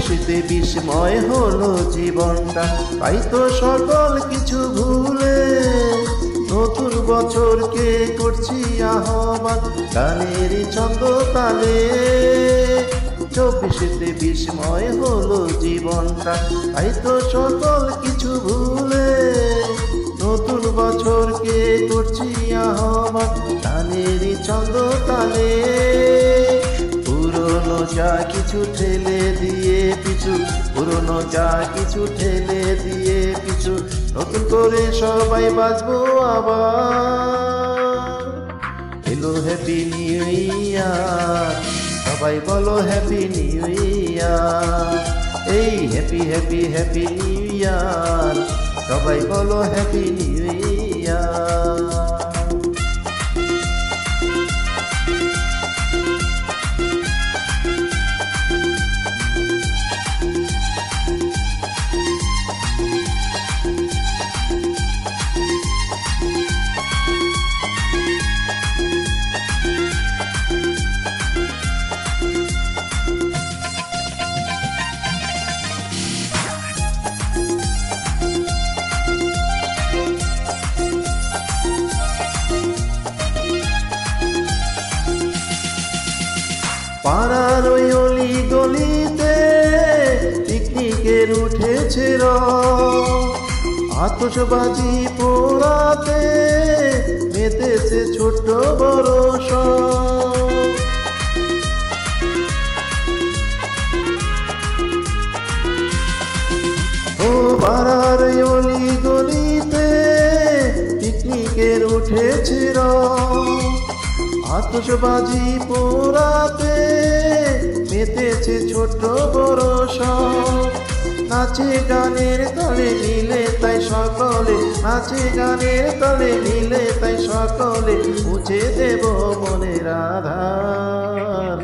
চব্বিশেতে বিস্ময় হলো জীবনটা, তাই তো সকল কিছু ভুলে নতুন বছরকে করছি আহ্বান গানের ছন্দ তালে। চব্বিশেতে বিস্ময় হলো জীবনটা, তাই তো সকল কিছু ভুলে নতুন বছরকে করছি আহ্বান গানের ছন্দ তালে। পুরনো যা কিছু ঠেলে দিয়ে পিছু, পুরনো যা কিছু ঠেলে দিয়ে পিছু, নতুন করে সবাই বাঁচবো আবার। এলো হ্যাপি নিউ ইয়ার, সবাই বলো হ্যাপি নিউ ইয়ার। এই happy happy happy new year, সবাই বলো হ্যাপি নিউ ইয়ার। পাড়ার ওই অলি গলিতে পিকনিকের উঠেছে আতশবাজি পোড়াতে মেতেছে ছোট্ট বড় সব। ও পাড়ার ওই অলি গলিতে পিকনিকের উঠেছে আতশবাজি পোড়াতে মেতেছে ছোট্ট বড় সব। নাচে গানের তালে মিলে তাই সকলে, নাচে গানের তালে মিলে তাই সকলে মুছে দেব মনের আধার।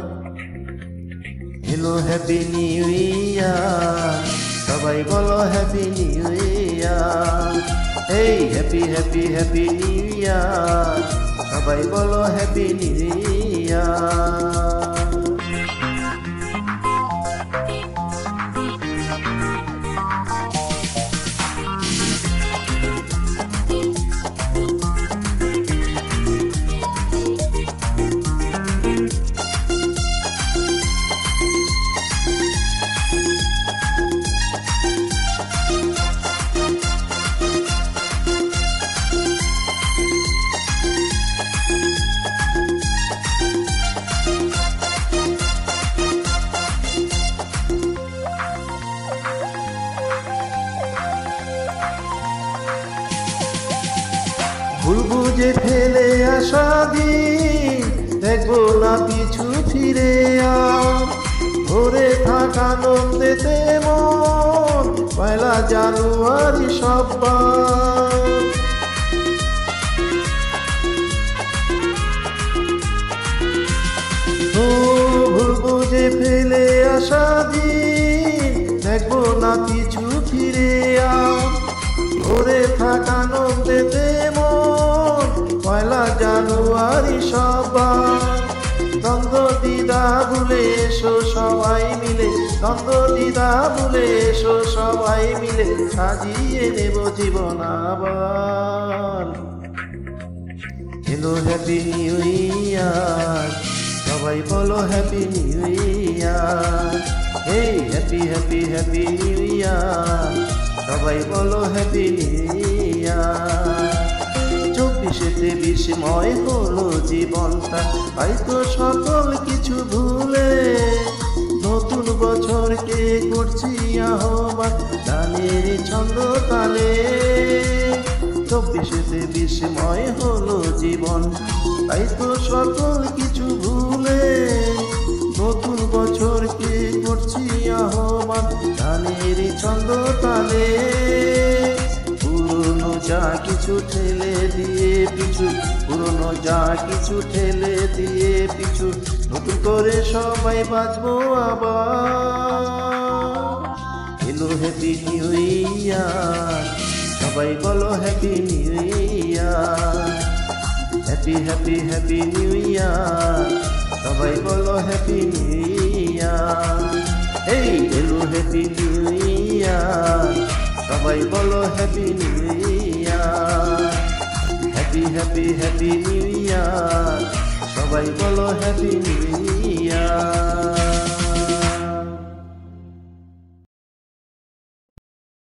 এলো হ্যাপি নিউ ইয়ার, সবাই বলো হ্যাপি নিউ ইয়ার। এই happy happy happy new year, সবাই বলো হ্যাপি নিউ ইয়ার। ভুল বুঝে ফেলে আসা দিন দেখবো না পিছু ফিরে আর। ভরে থাকা আনন্দেতে মন পয়লা জানুয়ারি সব্বার। ও ভুল বুঝে ফেলে আসা দিন দেখবো না পিছু ফিরে আর। ভরে থাকা আনন্দেতে মন পয়লা জানুয়ারি সবার। দ্বন্দ্ব দ্বিধা ভুলে এসো সবাই মিলে, দ্বন্দ্ব দ্বিধা ভুলে এসো সবাই মিলে, সাজিয়ে নেব জীবন আবার। এলো হ্যাপি নিউ ইয়ার, সবাই বলো হ্যাপি নিউ ইয়ার। এই happy happy happy new year, সবাই বলো হ্যাপি নিউ ইয়ার। চব্বিশেতে বিস্ময় হলো জীবনটা, তাই তো সকল কিছু ভুলে নতুন বছরকে করছি আহ্বান গানের ছন্দ তালে। চব্বিশেতে বিস্ময় হলো জীবন, তাই তো সকল কিছু ভুলে নতুন বছরকে করছি আহ্বান গানের ছন্দ তালে। পুরনো যা কিছু ঠেলে দিয়ে পিছু, পুরনো যা কিছু ঠেলে দিয়ে পিছু, নতুন করে সবাই বাঁচবো আবার। এলো হ্যাপি নিউ ইয়ার, সবাই বলো হ্যাপি নিউ ইয়ার। Happy happy happy new year, সবাই বলো হ্যাপি নিউ ইয়ার। এই এলো হ্যাপি নিউ ইয়ার, সবাই বলো হ্যাপি নিউ ইয়ার। Happy happy happy new year, সবাই বলো হ্যাপি নিউ ইয়ার।